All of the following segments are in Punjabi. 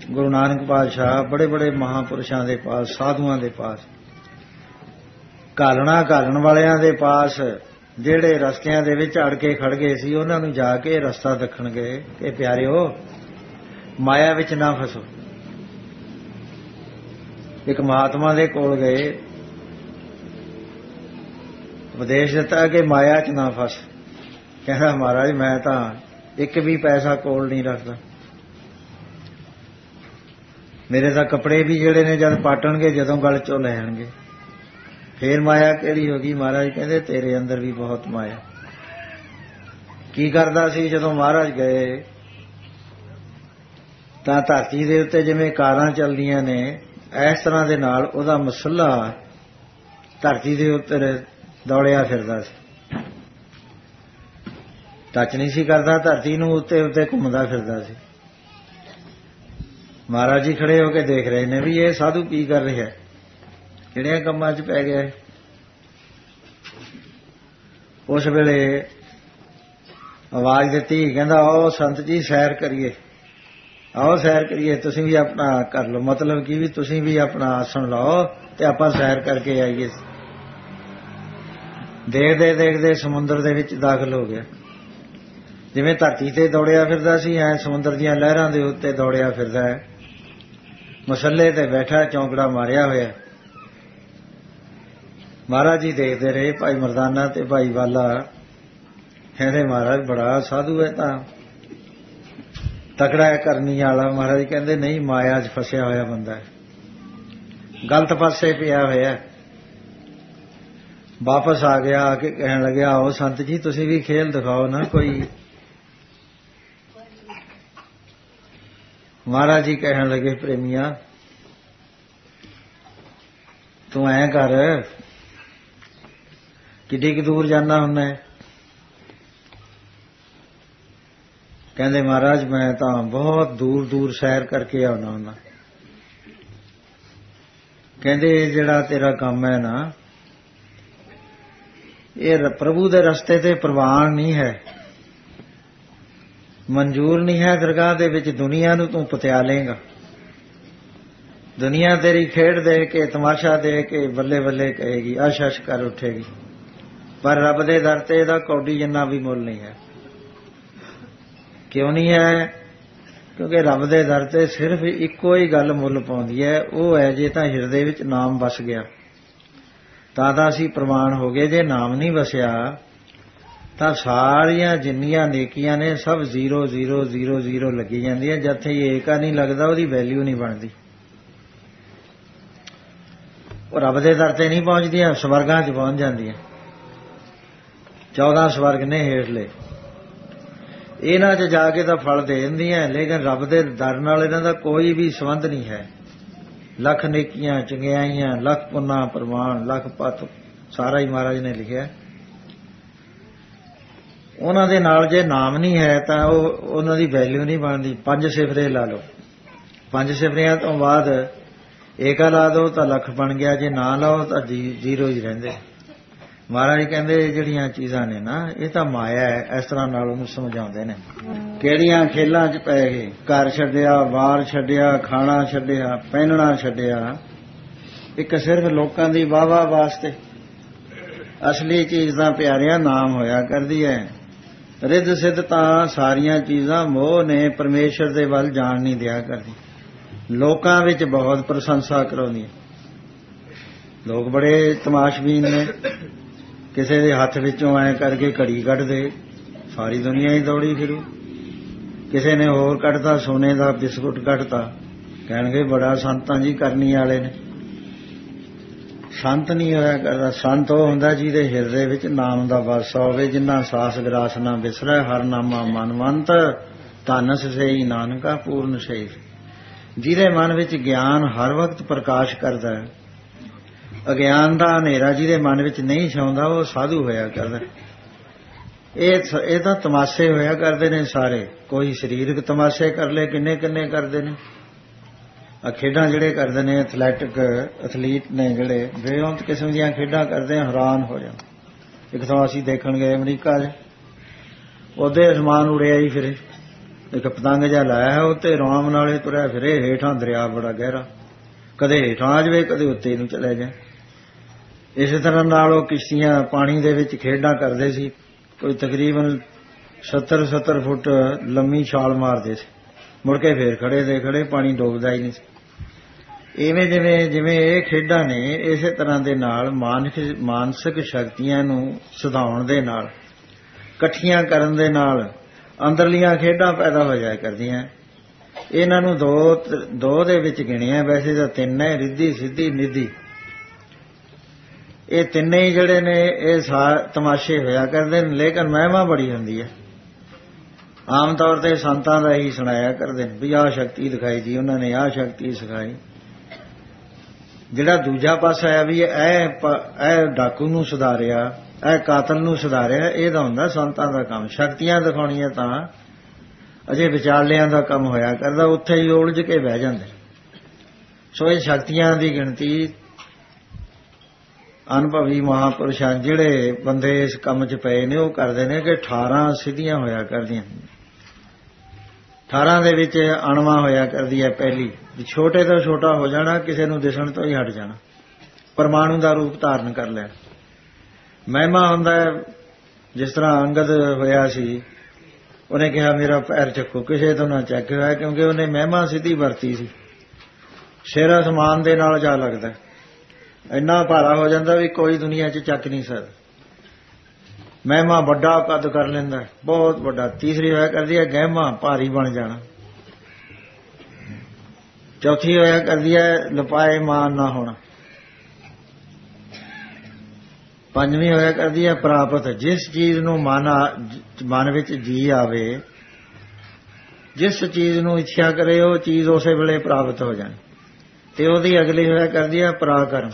गुरु नानक पातशाह बड़े बड़े महापुरुषों के पास, साधुओं के पास, घालना घालन वालियां दे पास, ਜਿਹੜੇ ਰਸਤਿਆਂ ਦੇ ਵਿੱਚ ਅੜ ਕੇ ਖੜ ਗਏ ਸੀ, ਉਹਨਾਂ ਨੂੰ ਜਾ ਕੇ ਰਸਤਾ ਦੱਖਣ ਗਏ ਕਿ ਪਿਆਰਿਓ ਮਾਇਆ ਵਿੱਚ ਨਾ ਫਸੋ। ਇੱਕ ਮਹਾਤਮਾ ਦੇ ਕੋਲ ਗਏ, ਉਪਦੇਸ਼ ਦਿੱਤਾ ਕਿ ਮਾਇਆ 'ਚ ਨਾ ਫਸ। ਕਹਿੰਦਾ ਮਹਾਰਾਜ ਮੈਂ ਤਾਂ ਇੱਕ ਵੀ ਪੈਸਾ ਕੋਲ ਨਹੀਂ ਰੱਖਦਾ, ਮੇਰੇ ਤਾਂ ਕੱਪੜੇ ਵੀ ਜਿਹੜੇ ਨੇ ਜਦ ਪਾਟਣਗੇ ਜਦੋਂ ਗਲ 'ਚੋਂ ਲੈ ਆਣਗੇ, ਫੇਰ ਮਾਇਆ ਕਿਹੜੀ ਹੋ ਗਈ। ਮਹਾਰਾਜ ਕਹਿੰਦੇ ਤੇਰੇ ਅੰਦਰ ਵੀ ਬਹੁਤ ਮਾਇਆ। ਕੀ ਕਰਦਾ ਸੀ ਜਦੋਂ ਮਹਾਰਾਜ ਗਏ ਤਾਂ ਧਰਤੀ ਦੇ ਉੱਤੇ ਜਿਵੇਂ ਕਾਰਾਂ ਚੱਲਦੀਆਂ ਨੇ ਇਸ ਤਰ੍ਹਾਂ ਦੇ ਨਾਲ ਉਹਦਾ ਮਸੱਲਾ ਧਰਤੀ ਦੇ ਉੱਤੇ ਦੌੜਿਆ ਫਿਰਦਾ ਸੀ, ਟੱਚ ਨਹੀਂ ਸੀ ਕਰਦਾ ਧਰਤੀ ਨੂੰ, ਉੱਤੇ ਉੱਤੇ ਘੁੰਮਦਾ ਫਿਰਦਾ ਸੀ। ਮਹਾਰਾਜ ਜੀ ਖੜੇ ਹੋ ਕੇ ਦੇਖ ਰਹੇ ਨੇ ਵੀ ਇਹ ਸਾਧੂ ਕੀ ਕਰ ਰਿਹਾ, ਕਿਹੜਿਆਂ ਕੰਮਾਂ 'ਚ ਪੈ ਗਿਆ। ਉਸ ਵੇਲੇ ਆਵਾਜ਼ ਦਿੱਤੀ, ਕਹਿੰਦਾ ਆਓ ਸੰਤ ਜੀ ਸੈਰ ਕਰੀਏ, ਆਓ ਸੈਰ ਕਰੀਏ, ਤੁਸੀਂ ਵੀ ਆਪਣਾ ਕਰ ਲਓ। ਮਤਲਬ ਕੀ ਵੀ ਤੁਸੀਂ ਵੀ ਆਪਣਾ ਆਸਣ ਲਾਓ ਤੇ ਆਪਾਂ ਸੈਰ ਕਰਕੇ ਆਈਏ। ਦੇਖਦੇ ਦੇਖਦੇ ਸਮੁੰਦਰ ਦੇ ਵਿੱਚ ਦਾਖਲ ਹੋ ਗਿਆ। ਜਿਵੇਂ ਧਰਤੀ ਤੇ ਦੌੜਿਆ ਫਿਰਦਾ ਸੀ ਐ ਸਮੁੰਦਰ ਦੀਆਂ ਲਹਿਰਾਂ ਦੇ ਉੱਤੇ ਦੌੜਿਆ ਫਿਰਦਾ ਹੈ। ਮਸੱਲੇ ਤੇ ਬੈਠਾ ਚੌਂਕੜਾ ਮਾਰਿਆ ਹੋਇਆ। ਮਹਾਰਾਜ ਜੀ ਦੇਖਦੇ ਰਹੇ, ਭਾਈ ਮਰਦਾਨਾ ਤੇ ਭਾਈ ਵਾਲਾ। ਕਹਿੰਦੇ ਮਹਾਰਾਜ ਬੜਾ ਸਾਧੂ ਹੈ, ਤਾਂ ਤਕੜਾ ਹੈ ਕਰਨੀ ਵਾਲਾ। ਮਹਾਰਾਜ ਕਹਿੰਦੇ ਨਹੀਂ, ਮਾਇਆ 'ਚ ਫਸਿਆ ਹੋਇਆ ਬੰਦਾ ਹੈ, ਗਲਤ ਪਾਸੇ ਪਿਆ ਹੋਇਆ। ਵਾਪਸ ਆ ਗਿਆ, ਆ ਕੇ ਕਹਿਣ ਲੱਗਿਆ ਆਓ ਸੰਤ ਜੀ ਤੁਸੀਂ ਵੀ ਖੇਲ ਦਿਖਾਓ ਨਾ ਕੋਈ। ਮਹਾਰਾਜ ਜੀ ਕਹਿਣ ਲੱਗੇ ਪ੍ਰੇਮੀਆ ਤੂੰ ਐਂ ਕਰ, ਕਿੱਡੀ ਕੁ ਦੂਰ ਜਾਣਾ ਹੁੰਦਾ। ਕਹਿੰਦੇ ਮਹਾਰਾਜ ਮੈਂ ਤਾਂ ਬਹੁਤ ਦੂਰ ਦੂਰ ਸੈਰ ਕਰਕੇ ਆਉਣਾ ਹੁੰਦਾ। ਕਹਿੰਦੇ ਜਿਹੜਾ ਤੇਰਾ ਕੰਮ ਹੈ ਨਾ ਇਹ ਪ੍ਰਭੂ ਦੇ ਰਸਤੇ ਤੇ ਪ੍ਰਵਾਨ ਨਹੀਂ ਹੈ, ਮਨਜ਼ੂਰ ਨਹੀਂ ਹੈ ਦਰਗਾਹ ਦੇ ਵਿੱਚ। ਦੁਨੀਆ ਨੂੰ ਤੂੰ ਪਤਿਆ ਲੇਗਾ, ਦੁਨੀਆ ਤੇਰੀ ਖੇਡ ਦੇ ਕੇ ਤਮਾਸ਼ਾ ਦੇ ਕੇ ਬੱਲੇ ਬੱਲੇ ਕਹੇਗੀ, ਅਸ਼ ਅਸ਼ ਕਰ ਉੱਠੇਗੀ, ਪਰ ਰੱਬ ਦੇ ਦਰ ਤੇ ਇਹਦਾ ਕੌਡੀ ਜਿੰਨਾ ਵੀ ਮੁੱਲ ਨਹੀਂ ਹੈ। ਕਿਉਂ ਨਹੀਂ ਹੈ? ਕਿਉਂਕਿ ਰੱਬ ਦੇ ਦਰ ਤੇ ਸਿਰਫ ਇੱਕੋ ਹੀ ਗੱਲ ਮੁੱਲ ਪਾਉਂਦੀ ਹੈ, ਉਹ ਹੈ ਜੇ ਤਾਂ ਹਿਰਦੇ ਵਿੱਚ ਨਾਮ ਵਸ ਗਿਆ ਤਾਂ ਅਸੀਂ ਪ੍ਰਵਾਨ ਹੋ ਗਏ। ਜੇ ਨਾਮ ਨਹੀਂ ਵਸਿਆ ਤਾਂ ਸਾਰੀਆਂ ਜਿੰਨੀਆਂ ਨੇਕੀਆਂ ਨੇ ਸਭ 0 0 0 0 ਲੱਗੀ ਜਾਂਦੀਆਂ। ਜਿੱਥੇ ਏਕਾ ਨਹੀਂ ਲੱਗਦਾ ਉਹਦੀ ਵੈਲਿਊ ਨਹੀਂ ਬਣਦੀ। ਉਹ ਰੱਬ ਦੇ ਦਰ ਤੇ ਨਹੀਂ ਪਹੁੰਚਦੀਆਂ, ਸਵਰਗਾਂ 'ਚ ਪਹੁੰਚ ਜਾਂਦੀਆਂ। 14 ਸਵਰਗ ਨੇ ਹੇਠਲੇ, ਇਹਨਾਂ 'ਚ ਜਾ ਕੇ ਤਾਂ ਫਲ ਦੇ ਦਿੰਦੀਆਂ, ਲੇਕਿਨ ਰੱਬ ਦੇ ਦਰ ਨਾਲ ਇਹਨਾਂ ਦਾ ਕੋਈ ਵੀ ਸੰਬੰਧ ਨਹੀਂ ਹੈ। ਲੱਖ ਨੇਕੀਆਂ ਚੰਗਿਆਈਆਂ, ਲੱਖ ਪੁੰਨਾ ਪ੍ਰਮਾਣ, ਲੱਖ ਪਤ, ਸਾਰਾ ਹੀ ਮਹਾਰਾਜ ਨੇ ਲਿਖਿਆ। ਉਹਨਾਂ ਦੇ ਨਾਲ ਜੇ ਨਾਮ ਨਹੀਂ ਹੈ ਤਾਂ ਉਹ ਉਹਨਾਂ ਦੀ ਵੈਲਿਊ ਨਹੀਂ ਬਣਦੀ। 5 ਸਿਫਰੇ ਲਾ ਲਓ, 5 ਸਿਫਰਿਆਂ ਤੋਂ ਬਾਅਦ ਏਕਾ ਲਾ ਦਿਓ ਤਾਂ ਲੱਖ ਬਣ ਗਿਆ, ਜੇ ਨਾ ਲਾਓ ਤਾਂ 0 ਹੀ ਰਹਿੰਦੇ। ਮਹਾਰਾਜ ਕਹਿੰਦੇ ਜਿਹੜੀਆਂ ਚੀਜ਼ਾਂ ਨੇ ਨਾ ਇਹ ਤਾਂ ਮਾਇਆ ਹੈ। ਇਸ ਤਰ੍ਹਾਂ ਨਾਲ ਉਹਨੂੰ ਸਮਝਾਉਂਦੇ ਨੇ। ਕਿਹੜੀਆਂ ਖੇਲਾਂ 'ਚ ਪੈ ਗਏ, ਘਰ ਛੱਡਿਆ, ਵਾਰ ਛੱਡਿਆ, ਖਾਣਾ ਛੱਡਿਆ, ਪਹਿਨਣਾ ਛੱਡਿਆ, ਇੱਕ ਸਿਰਫ ਲੋਕਾਂ ਦੀ ਵਾਹ-ਵਾਹ ਵਾਸਤੇ। ਅਸਲੀ ਚੀਜ਼ ਤਾਂ ਪਿਆਰਿਆਂ ਨਾਮ ਹੋਇਆ ਕਰਦੀ ਹੈ। ਰਿੱਧ ਸਿੱਧ ਤਾਂ ਸਾਰੀਆਂ ਚੀਜ਼ਾਂ ਮੋਹ ਨੇ, ਪਰਮੇਸ਼ਰ ਦੇ ਵੱਲ ਜਾਣ ਨਹੀਂ ਦਿਆ ਕਰਦੀ। ਲੋਕਾਂ ਵਿੱਚ ਬਹੁਤ ਪ੍ਰਸ਼ੰਸਾ ਕਰਾਉਂਦੀਆਂ। ਲੋਕ ਬੜੇ ਤਮਾਸ਼ਬੀਨ ਨੇ। ਕਿਸੇ ਦੇ ਹੱਥ ਵਿੱਚੋਂ ਐਂ ਕਰਕੇ ਘੜੀ ਕੱਢਦੇ, ਸਾਰੀ ਦੁਨੀਆ ਹੀ ਦੌੜੀ ਫਿਰੂ। ਕਿਸੇ ਨੇ ਹੋਰ ਕੱਢਤਾ, ਸੋਨੇ ਦਾ ਬਿਸਕੁਟ ਕੱਢਤਾ, ਕਹਿਣਗੇ ਬੜਾ ਸੰਤਾਂ ਜੀ ਕਰਨੀ ਵਾਲੇ ਨੇ। ਸੰਤ ਨਹੀਂ ਹੋਇਆ ਕਰਦਾ। ਸੰਤ ਉਹ ਹੁੰਦਾ ਜਿਹਦੇ ਹਿਰਦੇ ਵਿੱਚ ਨਾਮ ਦਾ ਵਾਸਾ ਹੋਵੇ। ਜਿੰਨਾ ਸਾਸ ਗਰਾਸ ਨਾ ਬਿਸਰੈ, ਹਰ ਨਾਮਾ ਮਨਵੰਤ, ਧਨ ਸਈ ਨਾਨਕਾ ਪੂਰਨ ਸਈ। ਜਿਹਦੇ ਮਨ ਵਿੱਚ ਗਿਆਨ ਹਰ ਵਕਤ ਪ੍ਰਕਾਸ਼ ਕਰਦਾ ਹੈ। ਅਗਿਆਨ ਦਾ ਹਨੇਰਾ ਜਿਹਦੇ ਮਨ ਵਿੱਚ ਨਹੀਂ ਛਾਉਂਦਾ ਉਹ ਸਾਧੂ ਹੋਇਆ ਕਰਦਾ। ਇਹ ਤਾਂ ਤਮਾਸ਼ੇ ਹੋਇਆ ਕਰਦੇ ਨੇ ਸਾਰੇ। ਕੋਈ ਸਰੀਰਕ ਤਮਾਸ਼ੇ ਕਰ ਲਏ, ਕਿੰਨੇ ਕਿੰਨੇ ਕਰਦੇ ਨੇ। ਆ ਖੇਡਾਂ ਜਿਹੜੇ ਕਰਦੇ ਨੇ, ਐਥਲੀਟ ਨੇ ਜਿਹੜੇ ਬੇਅੰਤ ਕਿਸਮ ਦੀਆਂ ਖੇਡਾਂ ਕਰਦੇ, ਹੈਰਾਨ ਹੋ ਜਾਣ। ਇੱਕ ਤਾਂ ਅਸੀਂ ਦੇਖਣ ਗਏ ਅਮਰੀਕਾ 'ਚ, ਉਹਦੇ ਅਸਮਾਨ ਉੜਿਆ ਹੀ ਫਿਰੇ। ਇੱਕ ਪਤੰਗ ਜਿਹਾ ਲਾਇਆ ਉੱਤੇ ਆਰਾਮ ਨਾਲੇ ਤੁਰਿਆ ਫਿਰੇ। ਹੇਠਾਂ ਦਰਿਆ ਬੜਾ ਗਹਿਰਾ, ਕਦੇ ਹੇਠਾਂ ਆ ਜਾਵੇ ਕਦੇ ਉੱਤੇ ਨੂੰ ਚਲੇ ਜਾਏ। ਇਸੇ ਤਰ੍ਹਾਂ ਨਾਲ ਉਹ ਕਿਸ਼ਤੀਆਂ ਪਾਣੀ ਦੇ ਵਿੱਚ ਖੇਡਾਂ ਕਰਦੇ ਸੀ। ਕੋਈ ਤਕਰੀਬਨ 70 ਫੁੱਟ ਲੰਮੀ ਛਾਲ ਮਾਰਦੇ ਸੀ, ਮੁੜ ਕੇ ਫੇਰ ਖੜੇ ਦੇ ਖੜੇ, ਪਾਣੀ ਡੋਬਦਾ ਹੀ ਨਹੀਂ ਸੀ। ਇਵੇਂ ਜਿਵੇਂ ਇਹ ਖੇਡਾਂ ਨੇ, ਇਸੇ ਤਰ੍ਹਾਂ ਦੇ ਨਾਲ ਮਾਨਸਿਕ ਸ਼ਕਤੀਆਂ ਨੂੰ ਸੁਧਾਉਣ ਦੇ ਨਾਲ, ਇਕੱਠੀਆਂ ਕਰਨ ਦੇ ਨਾਲ ਅੰਦਰਲੀਆਂ ਖੇਡਾਂ ਪੈਦਾ ਹੋ ਜਾਇਆ ਕਰਦੀਆਂ। ਇਹਨਾਂ ਨੂੰ ਦੋ ਦੇ ਵਿੱਚ ਗਿਣਿਆ, ਵੈਸੇ ਤਾਂ ਤਿੰਨ ਹੈ, ਰਿੱਧੀ ਸਿੱਧੀ ਨਿੱਧੀ। ਇਹ ਤਿੰਨੇ ਹੀ ਜਿਹੜੇ ਨੇ ਇਹ ਤਮਾਸ਼ੇ ਹੋਇਆ ਕਰਦੇ ਨੇ, ਲੇਕਿਨ ਮਹਿਮਾ ਬੜੀ ਹੁੰਦੀ ਹੈ। ਆਮ ਤੌਰ ਤੇ ਸੰਤਾਂ ਦਾ ਹੀ ਸੁਣਾਇਆ ਕਰਦੇ ਨੇ ਵੀ ਆਹ ਸ਼ਕਤੀ ਦਿਖਾਈ ਜੀ ਉਹਨਾਂ ਨੇ, ਆਹ ਸ਼ਕਤੀ ਸਿਖਾਈ। ਜਿਹੜਾ ਦੂਜਾ ਪਾਸਾ ਹੈ ਵੀ ਇਹ ਡਾਕੂ ਨੂੰ ਸੁਧਾਰਿਆ, ਇਹ ਕਾਤਲ ਨੂੰ ਸੁਧਾਰਿਆ, ਇਹਦਾ ਹੁੰਦਾ ਸੰਤਾਂ ਦਾ ਕੰਮ। ਸ਼ਕਤੀਆਂ ਦਿਖਾਉਣੀਆਂ ਤਾਂ ਅਜੇ ਵਿਚਾਲਿਆਂ ਦਾ ਕੰਮ ਹੋਇਆ ਕਰਦਾ, ਉੱਥੇ ਹੀ ਉਲਝ ਕੇ ਬਹਿ ਜਾਂਦੇ। ਸੋ ਇਹ ਸ਼ਕਤੀਆਂ ਦੀ ਗਿਣਤੀ ਅਨੁਭਵੀ ਮਹਾਂਪੁਰਸ਼ਾਂ ਜਿਹੜੇ ਬੰਦੇ ਇਸ ਕੰਮ 'ਚ ਪਏ ਨੇ ਉਹ ਕਰਦੇ ਨੇ ਕਿ 18 ਸਿੱਧੀਆਂ ਹੋਇਆ ਕਰਦੀਆਂ। 18 ਦੇ ਵਿੱਚ ਅਣਵਾ ਹੋਇਆ ਕਰਦੀ ਹੈ। ਪਹਿਲੀ ਛੋਟੇ ਤੋਂ ਛੋਟਾ ਹੋ ਜਾਣਾ, ਕਿਸੇ ਨੂੰ ਦਿਸਣ ਤੋਂ ਹੀ ਹਟ ਜਾਣਾ, ਪਰਮਾਣੂ ਦਾ ਰੂਪ ਧਾਰਨ ਕਰ ਲੈਣਾ। ਮਹਿਮਾ ਹੁੰਦਾ ਜਿਸ ਤਰ੍ਹਾਂ ਅੰਗਦ ਹੋਇਆ ਸੀ, ਉਹਨੇ ਕਿਹਾ ਮੇਰਾ ਪੈਰ ਚੱਕੋ, ਕਿਸੇ ਤੋਂ ਨਾ ਚੱਕ ਹੋਇਆ, ਕਿਉਂਕਿ ਉਹਨੇ ਮਹਿਮਾ ਸਿੱਧੀ ਵਰਤੀ ਸੀ। ਸਿਰ ਅਸਮਾਨ ਦੇ ਨਾਲ ਜਾ ਲੱਗਦਾ, ਇੰਨਾ ਭਾਰਾ ਹੋ ਜਾਂਦਾ ਵੀ ਕੋਈ ਦੁਨੀਆ 'ਚ ਚੱਕ ਨਹੀਂ ਸਕਦਾ। ਮਹਿਮਾ ਵੱਡਾ ਕੱਦ ਕਰ ਲੈਂਦਾ, ਬਹੁਤ ਵੱਡਾ। ਤੀਸਰੀ ਹੋਇਆ ਕਰਦੀ ਹੈ ਗਹਿਮਾ, ਭਾਰੀ ਬਣ ਜਾਣਾ। ਚੌਥੀ ਹੋਇਆ ਕਰਦੀ ਹੈ ਲਪਾਏ ਮਾਨ ਨਾ ਹੋਣਾ। ਪੰਜਵੀਂ ਹੋਇਆ ਕਰਦੀ ਹੈ ਪ੍ਰਾਪਤ, ਜਿਸ ਚੀਜ਼ ਨੂੰ ਮਨ ਵਿੱਚ ਜੀ ਆਵੇ, ਜਿਸ ਚੀਜ਼ ਨੂੰ ਇੱਛਾ ਕਰੇ ਉਹ ਚੀਜ਼ ਉਸੇ ਵੇਲੇ ਪ੍ਰਾਪਤ ਹੋ ਜਾਣੀ। ਤੇ ਉਹਦੀ ਅਗਲੀ ਹੋਇਆ ਕਰਦੀ ਹੈ ਪਰਾਕਰਮ।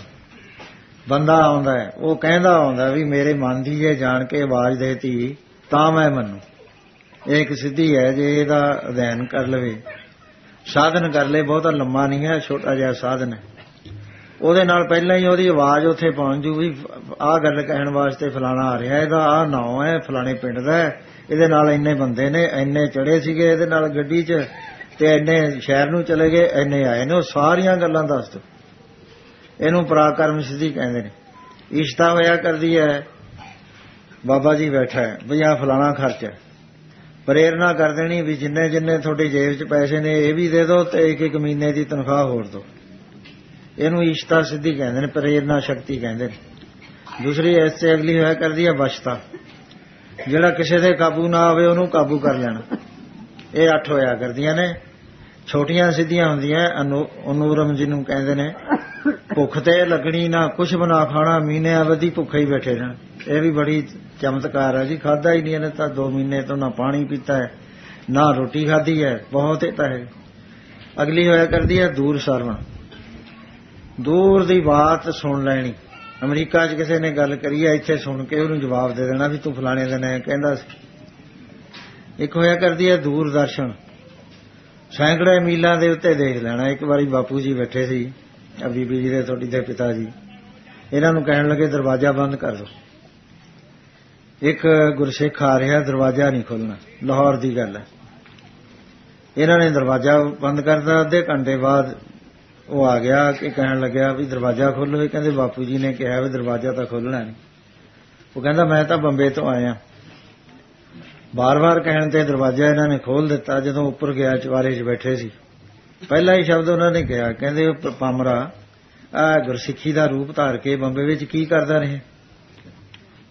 ਬੰਦਾ ਆਉਂਦਾ ਹੈ, ਉਹ ਕਹਿੰਦਾ ਆਉਂਦਾ ਵੀ ਮੇਰੇ ਮਨ ਦੀ ਜੇ ਜਾਣ ਕੇ ਆਵਾਜ਼ ਦੇਤੀ ਤਾਂ ਮੈਂ ਮੰਨੂ। ਇਹ ਇੱਕ ਸਿੱਧੀ ਹੈ, ਜੇ ਇਹਦਾ ਅਧਿਐਨ ਕਰ ਲਵੇ, ਸਾਧਨ ਕਰ ਲਏ, ਬਹੁਤਾ ਲੰਮਾ ਨਹੀਂ ਹੈ, ਛੋਟਾ ਜਿਹਾ ਸਾਧਨ ਹੈ। ਉਹਦੇ ਨਾਲ ਪਹਿਲਾਂ ਹੀ ਉਹਦੀ ਆਵਾਜ਼ ਉੱਥੇ ਪਹੁੰਚ ਜੂ ਵੀ ਆਹ ਗੱਲ ਕਹਿਣ ਵਾਸਤੇ ਫਲਾਣਾ ਆ ਰਿਹਾ, ਇਹਦਾ ਆਹ ਨਾਂ ਹੈ, ਫਲਾਣੇ ਪਿੰਡ ਦਾ, ਇਹਦੇ ਨਾਲ ਇੰਨੇ ਬੰਦੇ ਨੇ, ਇੰਨੇ ਚੜੇ ਸੀਗੇ ਇਹਦੇ ਨਾਲ ਗੱਡੀ 'ਚ, ਤੇ ਇੰਨੇ ਸ਼ਹਿਰ ਨੂੰ ਚਲੇ ਗਏ, ਇੰਨੇ ਆਏ ਨੇ, ਉਹ ਸਾਰੀਆਂ ਗੱਲਾਂ ਦੱਸ ਦਿਓ। ਇਹਨੂੰ ਪਰਾਕਰਮ ਸਿੱਧੀ ਕਹਿੰਦੇ ਨੇ। ਇਸ਼ਤਾ ਹੋਇਆ ਕਰਦੀ ਹੈ, ਬਾਬਾ ਜੀ ਬੈਠਾ ਹੈ ਵੀ ਆਹ ਫਲਾਣਾ ਖਰਚ ਹੈ, ਪ੍ਰੇਰਨਾ ਕਰ ਦੇਣੀ ਵੀ ਜਿੰਨੇ ਤੁਹਾਡੀ ਜੇਬ 'ਚ ਪੈਸੇ ਨੇ ਇਹ ਵੀ ਦੇ ਦਿਓ ਤੇ ਇੱਕ ਮਹੀਨੇ ਦੀ ਤਨਖਾਹ ਹੋਰ ਦਿਓ। ਇਹਨੂੰ ਇਸ਼ਤਾ ਸਿੱਧੀ ਕਹਿੰਦੇ ਨੇ, ਪ੍ਰੇਰਨਾ ਸ਼ਕਤੀ ਕਹਿੰਦੇ ਨੇ। ਦੂਸਰੀ ਇਸ ਤੇ ਅਗਲੀ ਹੋਇਆ ਕਰਦੀ ਹੈ ਵਸ਼ਤਾ, ਜਿਹੜਾ ਕਿਸੇ ਦੇ ਕਾਬੂ ਨਾ ਆਵੇ ਉਹਨੂੰ ਕਾਬੂ ਕਰ ਲੈਣਾ। ਇਹ 8 ਹੋਇਆ ਕਰਦੀਆਂ ਨੇ। ਛੋਟੀਆਂ ਸਿੱਧੀਆਂ ਹੁੰਦੀਆਂ ਅਨੂਰਮ ਜਿਹਨੂੰ ਕਹਿੰਦੇ ਨੇ, ਭੁੱਖ ਤੇ ਲੱਗਣੀ ਨਾ, ਕੁਛ ਬਣਾ ਖਾਣਾ, ਮਹੀਨੇ ਅਵਧੀ ਭੁੱਖੇ ਹੀ ਬੈਠੇ ਰਹਿਣ। ਇਹ ਵੀ ਬੜੀ ਚਮਤਕਾਰ ਹੈ ਜੀ। ਖਾਧਾ ਹੀ ਨਹੀਂ ਇਹਨੇ ਤਾਂ 2 ਮਹੀਨੇ ਤੋਂ, ਨਾ ਪਾਣੀ ਪੀਤਾ ਹੈ ਨਾ ਰੋਟੀ ਖਾਧੀ ਹੈ, ਬਹੁਤ ਇਹ ਤਾਂ ਹੈ। ਅਗਲੀ ਹੋਇਆ ਕਰਦੀ ਹੈ ਦੂਰ ਸਰਵਣ, ਦੂਰ ਦੀ ਬਾਤ ਸੁਣ ਲੈਣੀ। ਅਮਰੀਕਾ 'ਚ ਕਿਸੇ ਨੇ ਗੱਲ ਕਰੀ ਹੈ, ਇੱਥੇ ਸੁਣ ਕੇ ਉਹਨੂੰ ਜਵਾਬ ਦੇ ਦੇਣਾ ਵੀ ਤੂੰ ਫਲਾਣੇ ਦਿਨ ਐ ਕਹਿੰਦਾ ਸੀ। ਇੱਕ ਹੋਇਆ ਕਰਦੀ ਹੈ ਦੂਰਦਰਸ਼ਨ, ਸੈਂਕੜੇ ਮੀਲਾਂ ਦੇ ਉੱਤੇ ਦੇਖ ਲੈਣਾ। ਇੱਕ ਵਾਰੀ ਬਾਪੂ ਜੀ ਬੈਠੇ ਸੀ, ਬੀਬੀ ਜੀ ਦੇ ਤੁਹਾਡੀ ਦੇ ਪਿਤਾ ਜੀ, ਇਹਨਾਂ ਨੂੰ ਕਹਿਣ ਲੱਗੇ ਦਰਵਾਜ਼ਾ ਬੰਦ ਕਰ ਦਿਓ। ਇੱਕ ਗੁਰਸਿੱਖ ਆ ਰਿਹਾ, ਦਰਵਾਜ਼ਾ ਨਹੀਂ ਖੋਲ੍ਹਣਾ, ਲਾਹੌਰ ਦੀ ਗੱਲ ਹੈ। ਇਹਨਾਂ ਨੇ ਦਰਵਾਜ਼ਾ ਬੰਦ ਕਰਤਾ। ਅੱਧੇ ਘੰਟੇ ਬਾਅਦ ਉਹ ਆ ਗਿਆ ਕਿ ਕਹਿਣ ਲੱਗਿਆ ਵੀ ਦਰਵਾਜ਼ਾ ਖੋਲ੍ਹੋ। ਇਹ ਕਹਿੰਦੇ ਬਾਪੂ ਜੀ ਨੇ ਕਿਹਾ ਵੀ ਦਰਵਾਜ਼ਾ ਤਾਂ ਖੋਲ੍ਹਣਾ ਨਹੀਂ। ਉਹ ਕਹਿੰਦਾ ਮੈਂ ਤਾਂ ਬੰਬੇ ਤੋਂ ਆਇਆ। ਬਾਰ-ਬਾਰ ਕਹਿਣ ਤੇ ਦਰਵਾਜ਼ਾ ਇਹਨਾਂ ਨੇ ਖੋਲ੍ਹ ਦਿੱਤਾ। ਜਦੋਂ ਉੱਪਰ ਗਿਆ, ਚੁਬਾਰੇ 'ਚ ਬੈਠੇ ਸੀ, ਪਹਿਲਾ ਹੀ ਸ਼ਬਦ ਉਹਨਾਂ ਨੇ ਕਿਹਾ, ਕਹਿੰਦੇ ਪਾਮਰਾ, ਆਹ ਗੁਰਸਿੱਖੀ ਦਾ ਰੂਪ ਧਾਰ ਕੇ ਬੰਬੇ ਵਿੱਚ ਕੀ ਕਰਦਾ ਰਹੇ?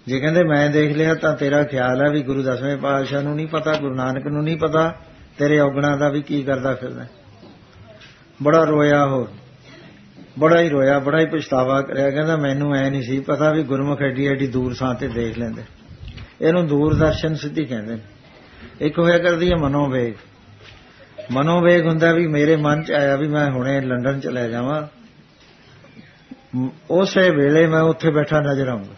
ਜੇ ਕਹਿੰਦੇ ਮੈਂ ਦੇਖ ਲਿਆ ਤਾਂ ਤੇਰਾ ਖਿਆਲ ਹੈ ਵੀ ਗੁਰੂ 10ਵੇਂ ਪਾਤਸ਼ਾਹ ਨੂੰ ਨਹੀਂ ਪਤਾ, ਗੁਰੂ ਨਾਨਕ ਨੂੰ ਨਹੀਂ ਪਤਾ, ਤੇਰੇ ਔਗਣਾਂ ਦਾ ਵੀ ਕੀ ਕਰਦਾ ਫਿਰਦਾ। ਬੜਾ ਰੋਇਆ, ਹੋਰ ਬੜਾ ਹੀ ਰੋਇਆ, ਬੜਾ ਹੀ ਪਛਤਾਵਾ ਕਰਿਆ। ਕਹਿੰਦਾ ਮੈਨੂੰ ਐ ਨਹੀਂ ਸੀ ਪਤਾ ਵੀ ਗੁਰਮੁਖ ਐਡੀ ਐਡੀ ਦੂਰ ਥਾਂ ਤੇ ਦੇਖ ਲੈਂਦੇ। ਇਹਨੂੰ ਦੂਰਦਰਸ਼ਨ ਸਿੱਧੀ ਕਹਿੰਦੇ ਨੇ। ਇੱਕ ਹੋਇਆ ਕਰਦੀ ਹੈ ਮਨੋਵੇਗ। ਮਨੋਵੇਗ ਹੁੰਦਾ ਵੀ ਮੇਰੇ ਮਨ 'ਚ ਆਇਆ ਵੀ ਮੈਂ ਹੁਣੇ ਲੰਡਨ ਚਲਾ ਜਾਵਾਂ, ਉਸੇ ਵੇਲੇ ਮੈਂ ਉੱਥੇ ਬੈਠਾ ਨਜ਼ਰ ਆਊਂਗਾ।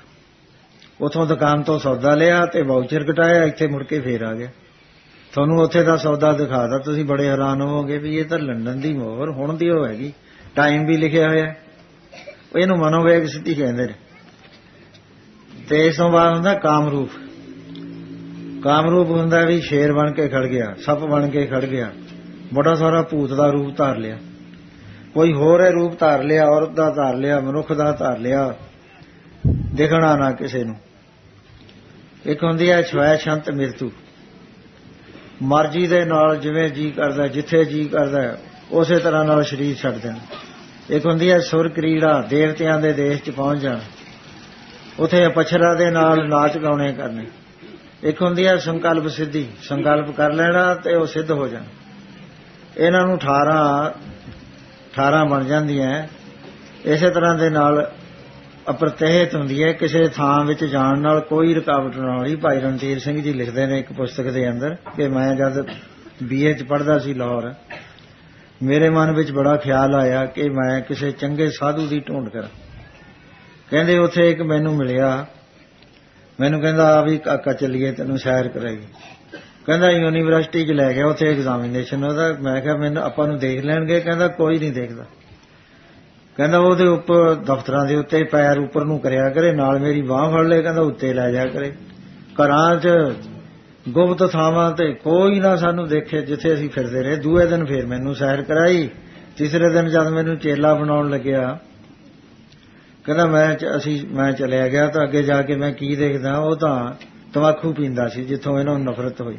ਉੱਥੋਂ ਦੁਕਾਨ ਤੋਂ ਸੌਦਾ ਲਿਆ ਤੇ ਵਾਊਚਰ ਕਟਾਇਆ, ਇੱਥੇ ਮੁੜ ਕੇ ਫੇਰ ਆ ਗਿਆ। ਤੁਹਾਨੂੰ ਉੱਥੇ ਦਾ ਸੌਦਾ ਦਿਖਾਦਾ, ਤੁਸੀਂ ਬੜੇ ਹੈਰਾਨ ਹੋਵੋਗੇ ਵੀ ਇਹ ਤਾਂ ਲੰਡਨ ਦੀ ਮੋਹਰ ਹੁਣ ਦੀ ਉਹ ਹੈਗੀ, ਟਾਈਮ ਵੀ ਲਿਖਿਆ ਹੋਇਆ। ਇਹਨੂੰ ਮਨੋਵੇਗ ਸਿੱਧੀ ਕਹਿੰਦੇ ਨੇ। ਤੇ ਇਸ ਤੋਂ ਬਾਅਦ ਹੁੰਦਾ ਕਾਮਰੂਪ। ਕਾਮਰੂਪ ਹੁੰਦਾ ਵੀ ਸ਼ੇਰ ਬਣ ਕੇ ਖੜ ਗਿਆ, ਸੱਪ ਬਣ ਕੇ ਖੜ ਗਿਆ, ਬੜਾ ਸਾਰਾ ਭੂਤ ਦਾ ਰੂਪ ਧਾਰ ਲਿਆ, ਕੋਈ ਹੋਰ ਰੂਪ ਧਾਰ ਲਿਆ, ਔਰਤ ਦਾ ਧਾਰ ਲਿਆ, ਮਨੁੱਖ ਦਾ ਧਾਰ ਲਿਆ, ਦਿਖਣਾ ਨਾ ਕਿਸੇ ਨੂੰ। ਇੱਕ ਹੁੰਦੀ ਹੈ ਛਵੈ ਸ਼ੰਤ ਮਿਰਤੂ, ਮਰਜ਼ੀ ਦੇ ਨਾਲ ਜਿਵੇਂ ਜੀ ਕਰਦਾ, ਜਿੱਥੇ ਜੀ ਕਰਦਾ ਉਸੇ ਤਰ੍ਹਾਂ ਨਾਲ ਸਰੀਰ ਛੱਡ ਦੇਣਾ। ਇੱਕ ਹੁੰਦੀ ਹੈ ਸੁਰ ਕ੍ਰੀੜਾ, ਦੇਵਤਿਆਂ ਦੇ ਦੇਸ਼ 'ਚ ਪਹੁੰਚ ਜਾਣਾ, ਉੱਥੇ ਅਪਛਰਾ ਦੇ ਨਾਲ ਨਾਚ ਗਾਉਣੇ ਕਰਨੇ। ਇੱਕ ਹੁੰਦੀ ਹੈ ਸੰਕਲਪ ਸਿੱਧੀ, ਸੰਕਲਪ ਕਰ ਲੈਣਾ ਤੇ ਉਹ ਸਿੱਧ ਹੋ ਜਾਣਾ। ਇਹਨਾਂ ਨੂੰ 18 ਬਣ ਜਾਂਦੀਆਂ। ਇਸੇ ਤਰ੍ਹਾਂ ਦੇ ਨਾਲ ਅਪ੍ਰਤਿਹਤ ਹੁੰਦੀ ਹੈ, ਕਿਸੇ ਥਾਂ ਵਿੱਚ ਜਾਣ ਨਾਲ ਕੋਈ ਰੁਕਾਵਟ ਨਾ ਹੋਈ। ਭਾਈ ਰਣਧੀਰ ਸਿੰਘ ਜੀ ਲਿਖਦੇ ਨੇ ਇੱਕ ਪੁਸਤਕ ਦੇ ਅੰਦਰ ਕਿ ਮੈਂ ਜਦ BA 'ਚ ਪੜ੍ਹਦਾ ਸੀ ਲਾਹੌਰ, ਮੇਰੇ ਮਨ ਵਿੱਚ ਬੜਾ ਖਿਆਲ ਆਇਆ ਕਿ ਮੈਂ ਕਿਸੇ ਚੰਗੇ ਸਾਧੂ ਦੀ ਢੂੰਡ ਕਰਾਂ। ਕਹਿੰਦੇ ਉੱਥੇ ਇੱਕ ਮੈਨੂੰ ਮਿਲਿਆ, ਮੈਨੂੰ ਕਹਿੰਦਾ ਆ ਵੀ ਕਾਕਾ ਚੱਲੀਏ ਤੈਨੂੰ ਸੈਰ ਕਰਾਈਏ। ਕਹਿੰਦਾ ਯੂਨੀਵਰਸਿਟੀ 'ਚ ਲੈ ਗਿਆ, ਉੱਥੇ ਐਗਜ਼ਾਮੀਨੇਸ਼ਨ ਉਹਦਾ। ਮੈਂ ਕਿਹਾ ਮੈਨੂੰ ਆਪਾਂ ਨੂੰ ਦੇਖ ਲੈਣਗੇ? ਕਹਿੰਦਾ ਕੋਈ ਨਹੀਂ ਦੇਖਦਾ। ਕਹਿੰਦਾ ਉਹਦੇ ਉੱਪਰ ਦਫ਼ਤਰਾਂ ਦੇ ਉੱਤੇ ਪੈਰ ਉੱਪਰ ਨੂੰ ਕਰਿਆ ਕਰੇ, ਨਾਲ ਮੇਰੀ ਬਾਂਹ ਫੜ ਲੈ, ਕਹਿੰਦਾ ਉੱਤੇ ਲੈ ਜਾ ਕਰੇ। ਘਰਾਂ 'ਚ ਗੁਪਤ ਥਾਵਾਂ ਤੇ ਕੋਈ ਨਾ ਸਾਨੂੰ ਦੇਖੇ, ਜਿੱਥੇ ਅਸੀਂ ਫਿਰਦੇ ਰਹੇ। ਦੂਏ ਦਿਨ ਫੇਰ ਮੈਨੂੰ ਸੈਰ ਕਰਾਈ। ਤੀਸਰੇ ਦਿਨ ਜਦ ਮੈਨੂੰ ਚੇਲਾ ਬਣਾਉਣ ਲੱਗਿਆ, ਕਹਿੰਦਾ ਮੈਂ ਚਲਿਆ ਗਿਆ ਤਾਂ ਅੱਗੇ ਜਾ ਕੇ ਮੈਂ ਕੀ ਦੇਖਦਾ, ਉਹ ਤਾਂ ਤੰਬਾਕੂ ਪੀਂਦਾ ਸੀ, ਜਿੱਥੋਂ ਇਹਨਾਂ ਨੂੰ ਨਫ਼ਰਤ ਹੋਈ।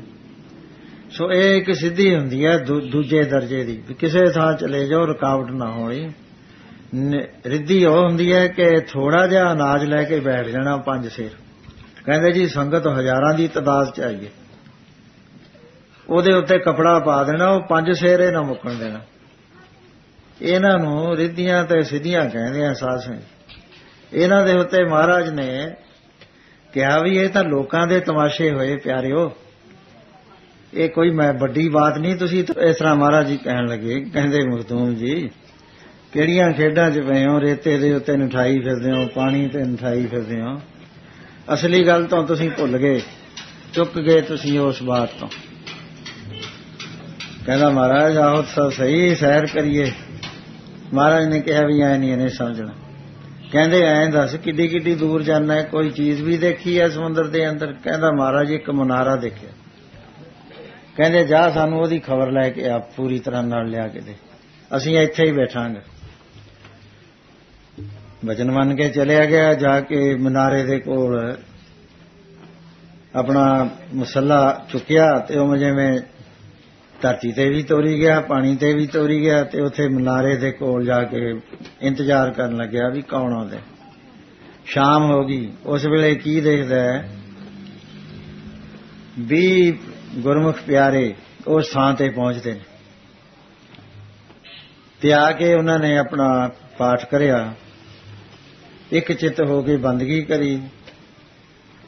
ਸੋ ਇਹ ਇੱਕ ਸਿੱਧੀ ਹੁੰਦੀ ਹੈ ਦੂਜੇ ਦਰਜੇ ਦੀ, ਕਿਸੇ ਥਾਂ ਚਲੇ ਜਾਓ ਰੁਕਾਵਟ ਨਾ ਹੋਈ। ਰਿੱਧੀ ਉਹ ਹੁੰਦੀ ਹੈ ਕਿ ਥੋੜਾ ਜਿਹਾ ਅਨਾਜ ਲੈ ਕੇ ਬੈਠ ਜਾਣਾ 5 ਸੇਰ। ਕਹਿੰਦੇ ਜੀ ਸੰਗਤ ਹਜ਼ਾਰਾਂ ਦੀ ਤਾਦਾਦ 'ਚ ਆਈਏ, ਉਹਦੇ ਉੱਤੇ ਕੱਪੜਾ ਪਾ ਦੇਣਾ, ਉਹ 5 ਸੇਰ ਇਹ ਨਾ ਮੁੱਕਣ ਦੇਣਾ। ਇਹਨਾਂ ਨੂੰ ਰਿੱਧੀਆਂ ਤੇ ਸਿੱਧੀਆਂ ਕਹਿੰਦੇ ਆ ਸਾਧ ਸੰਗਤ। ਇਹਨਾਂ ਦੇ ਉੱਤੇ ਮਹਾਰਾਜ ਨੇ ਕਿਹਾ ਵੀ ਇਹ ਤਾਂ ਲੋਕਾਂ ਦੇ ਤਮਾਸ਼ੇ ਹੋਏ ਪਿਆਰਿਓ, ਇਹ ਕੋਈ ਮੈਂ ਵੱਡੀ ਬਾਤ ਨਹੀਂ। ਤੁਸੀਂ ਇਸ ਤਰ੍ਹਾਂ ਮਹਾਰਾਜ ਜੀ ਕਹਿਣ ਲੱਗੇ, ਕਹਿੰਦੇ ਮਖਦੂਮ ਜੀ ਕਿਹੜੀਆਂ ਖੇਡਾਂ 'ਚ ਪਏ ਹੋ, ਰੇਤੇ ਦੇ ਉੱਤੇ ਨਠਾਈ ਫਿਰਦੇ ਹੋ, ਪਾਣੀ ਤੇ ਨਠਾਈ ਫਿਰਦੇ ਹੋ। ਅਸਲੀ ਗੱਲ ਤੋਂ ਤੁਸੀਂ ਭੁੱਲ ਗਏ, ਚੁੱਕ ਗਏ ਤੁਸੀਂ ਉਸ ਬਾਤ ਤੋਂ। ਕਹਿੰਦਾ ਮਹਾਰਾਜ ਆਹੋ ਸਭ ਸਹੀ, ਸੈਰ ਕਰੀਏ। ਮਹਾਰਾਜ ਨੇ ਕਿਹਾ ਵੀ ਐ ਨਹੀਂ ਇਹਨੇ ਸਮਝਣਾ। ਕਹਿੰਦੇ ਐਂ ਦੱਸ ਕਿੱਡੀ ਕਿੱਡੀ ਦੂਰ ਜਾਣਾ, ਕੋਈ ਚੀਜ਼ ਵੀ ਦੇਖੀ ਹੈ ਸਮੁੰਦਰ ਦੇ ਅੰਦਰ? ਕਹਿੰਦਾ ਮਹਾਰਾਜ ਇੱਕ ਮਨਾਰਾ ਦੇਖਿਆ। ਕਹਿੰਦੇ ਜਾ ਸਾਨੂੰ ਉਹਦੀ ਖਬਰ ਲੈ ਕੇ ਆ, ਪੂਰੀ ਤਰ੍ਹਾਂ ਨਾਲ ਲਿਆ ਕੇ ਦੇ, ਅਸੀਂ ਇੱਥੇ ਹੀ ਬੈਠਾਂਗੇ। ਵਚਨ ਮੰਨ ਕੇ ਚਲਿਆ ਗਿਆ। ਜਾ ਕੇ ਮਨਾਰੇ ਦੇ ਕੋਲ ਆਪਣਾ ਮਸੱਲਾ ਚੁੱਕਿਆ ਤੇ ਉਹ ਜਿਵੇਂ ਧਰਤੀ ਤੇ ਵੀ ਤੋਰੀ ਗਿਆ, ਪਾਣੀ ਤੇ ਵੀ ਤੋਰੀ ਗਿਆ, ਤੇ ਉੱਥੇ ਮਨਾਰੇ ਦੇ ਕੋਲ ਜਾ ਕੇ ਇੰਤਜ਼ਾਰ ਕਰਨ ਲੱਗਿਆ ਵੀ ਕੌਣ ਆਉਂਦਾ। ਸ਼ਾਮ ਹੋ ਗਈ। ਉਸ ਵੇਲੇ ਕੀ ਦੇਖਦਾ ਹੈ, 20 ਗੁਰਮੁਖ ਪਿਆਰੇ ਉਸ ਥਾਂ ਤੇ ਪਹੁੰਚਦੇ ਨੇ ਤੇ ਆ ਕੇ ਉਹਨਾਂ ਨੇ ਆਪਣਾ ਪਾਠ ਕਰਿਆ, ਇੱਕ ਚਿੱਤ ਹੋ ਕੇ ਬੰਦਗੀ ਕਰੀ।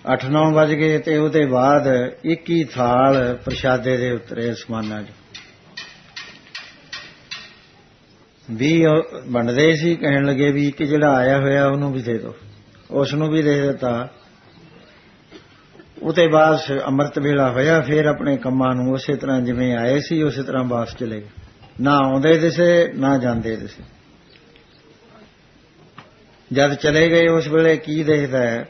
8-9 ਵੱਜ ਗਏ ਤੇ ਉਹਦੇ ਬਾਅਦ 21 ਥਾਲ ਪ੍ਰਸ਼ਾਦੇ ਦੇ ਉਤਰੇ ਅਸਮਾਨਾਂ 'ਚ। 20 ਵੰਡਦੇ ਸੀ, ਕਹਿਣ ਲੱਗੇ ਵੀ ਇੱਕ ਜਿਹੜਾ ਆਇਆ ਹੋਇਆ ਉਹਨੂੰ ਵੀ ਦੇ ਦਿਓ। ਉਸ ਨੂੰ ਵੀ ਦੇ ਦਿੱਤਾ। ਉਹਦੇ ਬਾਅਦ ਅੰਮ੍ਰਿਤ ਵੇਲਾ ਹੋਇਆ। ਫਿਰ ਆਪਣੇ ਕੰਮਾਂ ਨੂੰ ਉਸੇ ਤਰ੍ਹਾਂ ਜਿਵੇਂ ਆਏ ਸੀ ਉਸੇ ਤਰ੍ਹਾਂ ਵਾਪਸ ਚਲੇ ਗਏ। ਨਾ ਆਉਂਦੇ ਦਿਸੇ ਨਾ ਜਾਂਦੇ ਦਿਸੇ। ਜਦ ਚਲੇ ਗਏ ਉਸ ਵੇਲੇ ਕੀ ਦੇਖਦਾ ਹੈ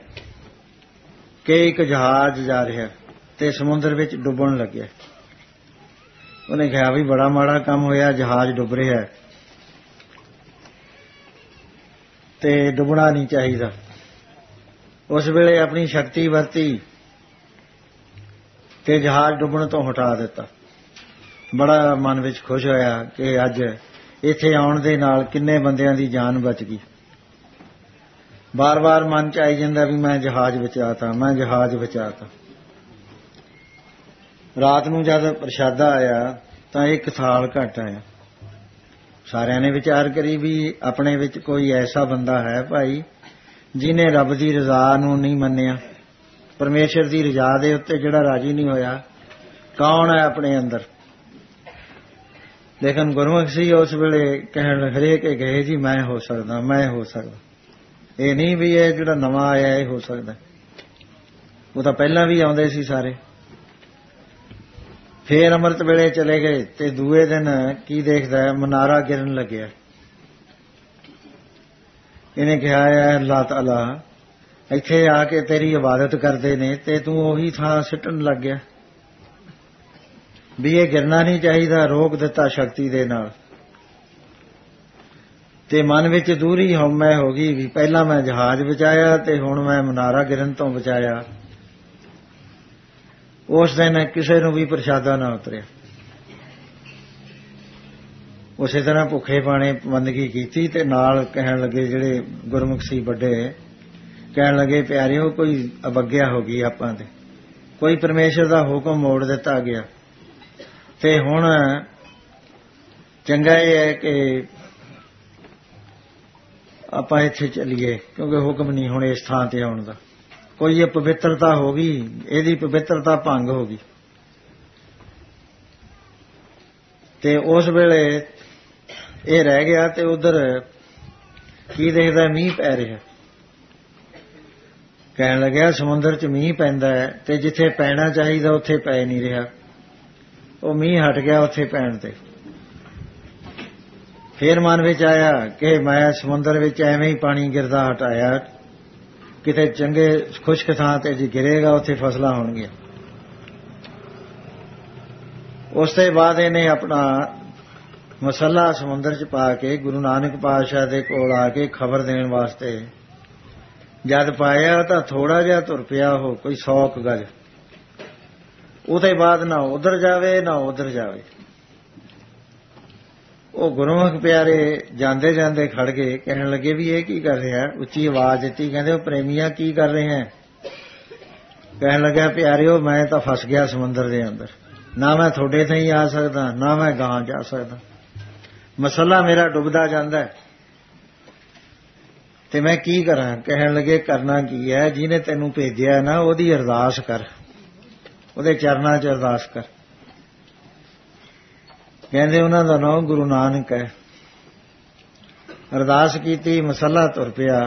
ਕਿ ਇੱਕ ਜਹਾਜ਼ ਜਾ ਰਿਹਾ ਤੇ ਸਮੁੰਦਰ ਵਿੱਚ ਡੁੱਬਣ ਲੱਗਿਆ। ਉਹਨੇ ਕਿਹਾ ਵੀ ਬੜਾ ਮਾੜਾ ਕੰਮ ਹੋਇਆ, ਜਹਾਜ਼ ਡੁੱਬ ਰਿਹਾ ਤੇ ਡੁੱਬਣਾ ਨਹੀਂ ਚਾਹੀਦਾ। ਉਸ ਵੇਲੇ ਆਪਣੀ ਸ਼ਕਤੀ ਵਰਤੀ ਤੇ ਜਹਾਜ਼ ਡੁੱਬਣ ਤੋਂ ਹਟਾ ਦਿੱਤਾ। ਬੜਾ ਮਨ ਵਿੱਚ ਖੁਸ਼ ਹੋਇਆ ਕਿ ਅੱਜ ਇੱਥੇ ਆਉਣ ਦੇ ਨਾਲ ਕਿੰਨੇ ਬੰਦਿਆਂ ਦੀ ਜਾਨ ਬਚ ਗਈ। ਬਾਰ-ਬਾਰ ਮਨ 'ਚ ਆਈ ਜਾਂਦਾ ਵੀ ਮੈਂ ਜਹਾਜ਼ ਬਚਾਤਾ, ਮੈਂ ਜਹਾਜ਼ ਬਚਾਤਾ। ਰਾਤ ਨੂੰ ਜਦ ਪ੍ਰਸ਼ਾਦਾ ਆਇਆ ਤਾਂ ਇੱਕ ਥਾਲ ਘੱਟ ਆਇਆ। ਸਾਰਿਆਂ ਨੇ ਵਿਚਾਰ ਕਰੀ ਵੀ ਆਪਣੇ ਵਿੱਚ ਕੋਈ ਐਸਾ ਬੰਦਾ ਹੈ ਭਾਈ ਜਿਹਨੇ ਰੱਬ ਦੀ ਰਜ਼ਾ ਨੂੰ ਨਹੀਂ ਮੰਨਿਆ, ਪਰਮੇਸ਼ਰ ਦੀ ਰਜ਼ਾ ਦੇ ਉੱਤੇ ਜਿਹੜਾ ਰਾਜੀ ਨਹੀਂ ਹੋਇਆ। ਕੌਣ ਹੈ ਆਪਣੇ ਅੰਦਰ? ਲੇਕਿਨ ਗੁਰਮੁਖ ਸੀ ਉਸ ਵੇਲੇ ਕਹਿਣ ਹਰੇਕ ਕਹੇ ਜੀ ਮੈਂ ਹੋ ਸਕਦਾ, ਮੈਂ ਹੋ ਸਕਦਾ। ਇਹ ਨਹੀਂ ਵੀ ਇਹ ਜਿਹੜਾ ਨਵਾਂ ਆਇਆ ਇਹ ਹੋ ਸਕਦਾ, ਉਹ ਤਾਂ ਪਹਿਲਾਂ ਵੀ ਆਉਂਦੇ ਸੀ ਸਾਰੇ। ਫੇਰ ਅੰਮ੍ਰਿਤ ਵੇਲੇ ਚਲੇ ਗਏ ਤੇ ਦੂਏ ਦਿਨ ਕੀ ਦੇਖਦਾ, ਮਨਾਰਾ ਗਿਰਨ ਲੱਗਿਆ। ਇਹਨੇ ਕਿਹਾ ਹੈ ਅੱਲਾਹ ਤਾਲਾ ਇੱਥੇ ਆ ਕੇ ਤੇਰੀ ਇਬਾਦਤ ਕਰਦੇ ਨੇ ਤੇ ਤੂੰ ਉਹੀ ਥਾਂ ਸਿੱਟਣ ਲੱਗ ਗਿਆ ਵੀ ਇਹ ਗਿਰਨਾ ਨਹੀਂ ਚਾਹੀਦਾ। ਰੋਕ ਦਿੱਤਾ ਸ਼ਕਤੀ ਦੇ ਨਾਲ ਤੇ ਮਨ ਵਿੱਚ ਦੂਰੀ ਹਉਮੈ ਹੋ ਗਈ ਵੀ ਪਹਿਲਾਂ ਮੈਂ ਜਹਾਜ਼ ਬਚਾਇਆ ਤੇ ਹੁਣ ਮੈਂ ਮਨਾਰਾ ਗਿਰਨ ਤੋਂ ਬਚਾਇਆ। ਉਸ ਦਿਨ ਕਿਸੇ ਨੂੰ ਵੀ ਪ੍ਰਸ਼ਾਦਾ ਨਾ ਉਤਰਿਆ। ਉਸੇ ਤਰ੍ਹਾਂ ਭੁੱਖੇ ਪਾਣੇ ਬੰਦਗੀ ਕੀਤੀ ਤੇ ਨਾਲ ਕਹਿਣ ਲੱਗੇ ਜਿਹੜੇ ਗੁਰਮੁਖ ਸੀ ਵੱਡੇ, ਕਹਿਣ ਲੱਗੇ ਪਿਆਰਿਓ ਕੋਈ ਅਵੱਗਿਆ ਹੋ ਗਈ ਆਪਾਂ ਤੇ, ਕੋਈ ਪਰਮੇਸ਼ਰ ਦਾ ਹੁਕਮ ਮੋੜ ਦਿੱਤਾ ਗਿਆ ਤੇ ਹੁਣ ਚੰਗਾ ਇਹ ਹੈ ਕਿ ਆਪਾਂ ਇੱਥੇ ਚੱਲੀਏ ਕਿਉਂਕਿ ਹੁਕਮ ਨਹੀਂ ਹੁਣ ਇਸ ਥਾਂ ਤੇ ਆਉਣ ਦਾ। ਕੋਈ ਇਹ ਪਵਿੱਤਰਤਾ ਹੋ ਗਈ, ਇਹਦੀ ਪਵਿੱਤਰਤਾ ਭੰਗ ਹੋ ਗਈ। ਤੇ ਉਸ ਵੇਲੇ ਇਹ ਰਹਿ ਗਿਆ ਤੇ ਉਧਰ ਕੀ ਦੇਖਦਾ ਮੀਂਹ ਪੈ ਰਿਹਾ। ਕਹਿਣ ਲੱਗਿਆ ਸਮੁੰਦਰ 'ਚ ਮੀਂਹ ਪੈਂਦਾ ਹੈ ਤੇ ਜਿੱਥੇ ਪੈਣਾ ਚਾਹੀਦਾ ਉੱਥੇ ਪੈ ਨਹੀਂ ਰਿਹਾ। ਉਹ ਮੀਂਹ ਹਟ ਗਿਆ ਉੱਥੇ ਪੈਣ ਤੇ। ਫੇਰ ਮਨ ਵਿੱਚ ਆਇਆ ਕਿ ਮੈਂ ਸਮੁੰਦਰ ਵਿੱਚ ਐਵੇਂ ਹੀ ਪਾਣੀ ਗਿਰਦਾ ਹਟਾਇਆ, ਕਿਤੇ ਚੰਗੇ ਖੁਸ਼ਕ ਥਾਂ ਤੇ ਜੇ ਗਿਰੇਗਾ ਉੱਥੇ ਫਸਲਾਂ ਹੋਣਗੀਆਂ। ਉਸ ਤੋਂ ਬਾਅਦ ਇਹਨੇ ਆਪਣਾ ਮਸਲਾ ਸਮੁੰਦਰ 'ਚ ਪਾ ਕੇ ਗੁਰੂ ਨਾਨਕ ਪਾਤਸ਼ਾਹ ਦੇ ਕੋਲ ਆ ਕੇ ਖਬਰ ਦੇਣ ਵਾਸਤੇ ਜਦ ਪਾਇਆ ਤਾਂ ਥੋੜਾ ਜਿਹਾ ਤੁਰ ਪਿਆ ਉਹ, ਕੋਈ 100 ਗਜ। ਉਹਦੇ ਬਾਅਦ ਨਾ ਉਧਰ ਜਾਵੇ ਨਾ ਉਧਰ ਜਾਵੇ। ਉਹ ਗੁਰਮੁਖ ਪਿਆਰੇ ਜਾਂਦੇ ਜਾਂਦੇ ਖੜ ਗਏ, ਕਹਿਣ ਲੱਗੇ ਵੀ ਇਹ ਕੀ ਕਰ ਰਿਹਾ। ਉੱਚੀ ਆਵਾਜ਼ ਦਿੱਤੀ, ਕਹਿੰਦੇ ਉਹ ਪ੍ਰੇਮੀਆਂ ਕੀ ਕਰ ਰਹੇ ਹੈ। ਕਹਿਣ ਲੱਗਾ ਪਿਆਰਿਓ ਮੈਂ ਤਾਂ ਫਸ ਗਿਆ ਸਮੁੰਦਰ ਦੇ ਅੰਦਰ, ਨਾ ਮੈਂ ਤੁਹਾਡੇ ਤੇ ਹੀ ਆ ਸਕਦਾ ਨਾ ਮੈਂ ਗਾਂ ਜਾ ਸਕਦਾ। ਮਸਲਾ ਮੇਰਾ ਡੁੱਬਦਾ ਜਾਂਦਾ ਹੈ ਤੇ ਮੈਂ ਕੀ ਕਰਾਂ। ਕਹਿਣ ਲੱਗੇ ਕਰਨਾ ਕੀ ਹੈ, ਜਿਹਨੇ ਤੈਨੂੰ ਭੇਜਿਆ ਨਾ ਉਹਦੀ ਅਰਦਾਸ ਕਰ, ਉਹਦੇ ਚਰਨਾਂ 'ਚ ਅਰਦਾਸ ਕਰ। ਕਹਿੰਦੇ ਉਹਨਾਂ ਦਾ ਨਾਮ ਗੁਰੂ ਨਾਨਕ ਹੈ। ਅਰਦਾਸ ਕੀਤੀ, ਮਸਲਾ ਤੁਰ ਪਿਆ